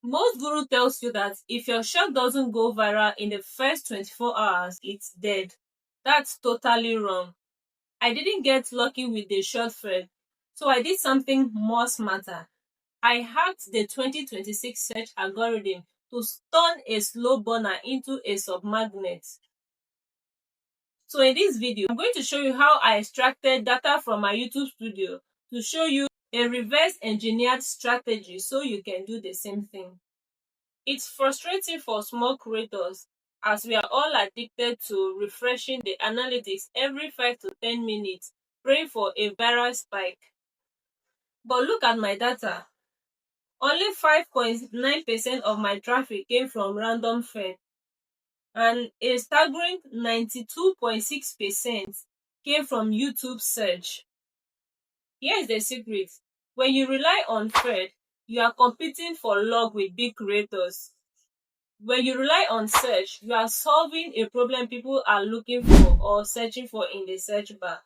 Most guru tells you that if your shot doesn't go viral in the first 24 hours, it's dead. That's totally wrong. I didn't get lucky with the short thread, so I did something more smarter. I hacked the 2026 search algorithm to turn a slow burner into a submagnet. So in this video, I'm going to show you how I extracted data from my YouTube studio to show you a reverse engineered strategy so you can do the same thing. It's frustrating for small creators as we are all addicted to refreshing the analytics every 5 to 10 minutes, praying for a viral spike. But look at my data. Only 5.9% of my traffic came from random feed, and a staggering 92.6% came from YouTube search. Here's the secret. When you rely on feed, you are competing for love with big creators. When you rely on search, you are solving a problem people are looking for or searching for in the search bar.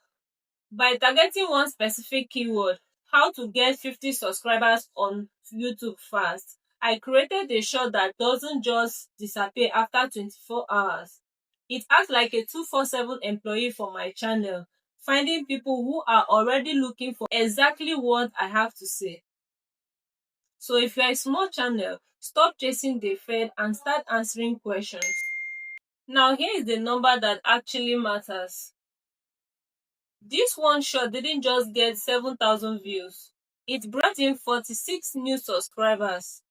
By targeting one specific keyword, how to get 50 subscribers on YouTube fast, I created a shot that doesn't just disappear after 24 hours. It acts like a 247 employee for my channel, finding people who are already looking for exactly what I have to say. So if you're a small channel, stop chasing the fed and start answering questions. Now here is the number that actually matters. This one shot didn't just get 7,000 views. It brought in 46 new subscribers.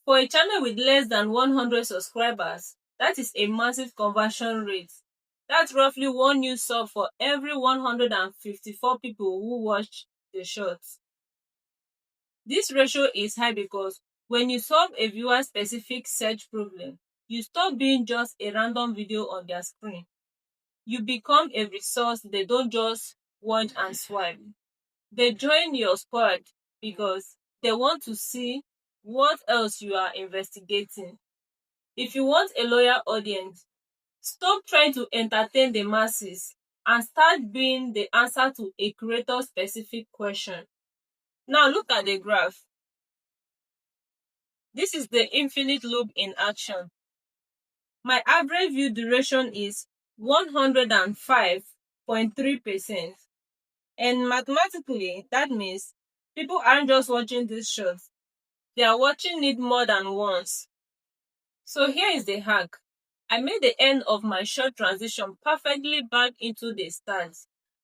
For a channel with less than 100 subscribers, that is a massive conversion rate. That's roughly one new sub for every 154 people who watch the shot. This ratio is high because when you solve a viewer-specific search problem, you stop being just a random video on their screen. You become a resource they don't just watch and swipe. They join your squad because they want to see what else you are investigating. If you want a loyal audience, stop trying to entertain the masses and start being the answer to a creator-specific question. Now look at the graph. This is the infinite loop in action. My average view duration is 105.3%. And mathematically, that means people aren't just watching this shot. They are watching it more than once. So here is the hack. I made the end of my short transition perfectly back into the start.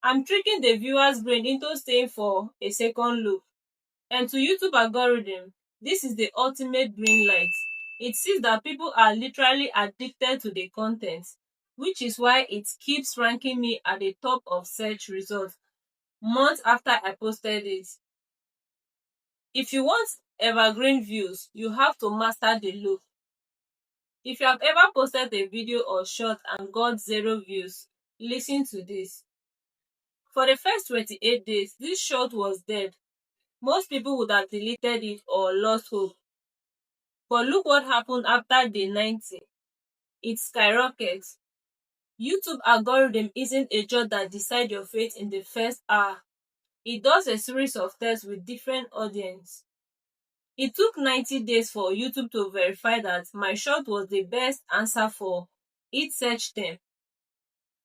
I'm tricking the viewer's brain into staying for a second loop. And to YouTube algorithm, this is the ultimate green light. It sees that people are literally addicted to the content, which is why it keeps ranking me at the top of search results months after I posted it. If you want evergreen views, you have to master the loop. If you have ever posted a video or short and got 0 views, listen to this. For the first 28 days, this short was dead. Most people would have deleted it or lost hope. But look what happened after day 90. It skyrockets. YouTube algorithm isn't a judge that decides your fate in the first hour. It does a series of tests with different audience. It took 90 days for YouTube to verify that my shot was the best answer for its search term.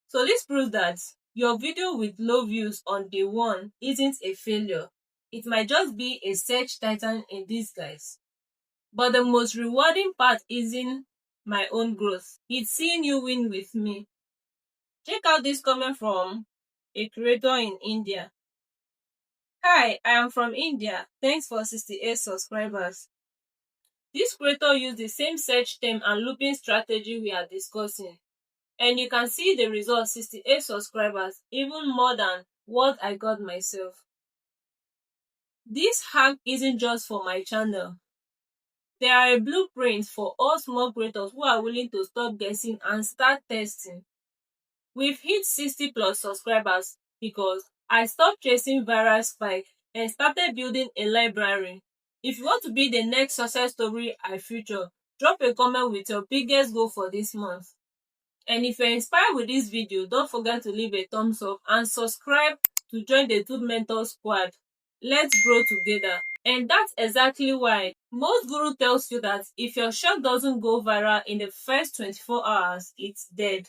So this proves that your video with low views on day 1 isn't a failure. It might just be a search titan in disguise. But the most rewarding part isn't my own growth. It's seeing you win with me. Check out this comment from a creator in India. Hi, I am from India. Thanks for 68 subscribers. This creator used the same search term and looping strategy we are discussing. And you can see the result, 68 subscribers, even more than what I got myself. This hack isn't just for my channel. They are a blueprint for all small creators who are willing to stop guessing and start testing. We've hit 60 plus subscribers because I stopped chasing viral spike and started building a library. If you want to be the next success story I feature, drop a comment with your biggest goal for this month. And if you're inspired with this video, don't forget to leave a thumbs up and subscribe to join the Tube Mentor Squad. Let's grow together. And that's exactly why Most guru tells you that if your shot doesn't go viral in the first 24 hours, it's dead.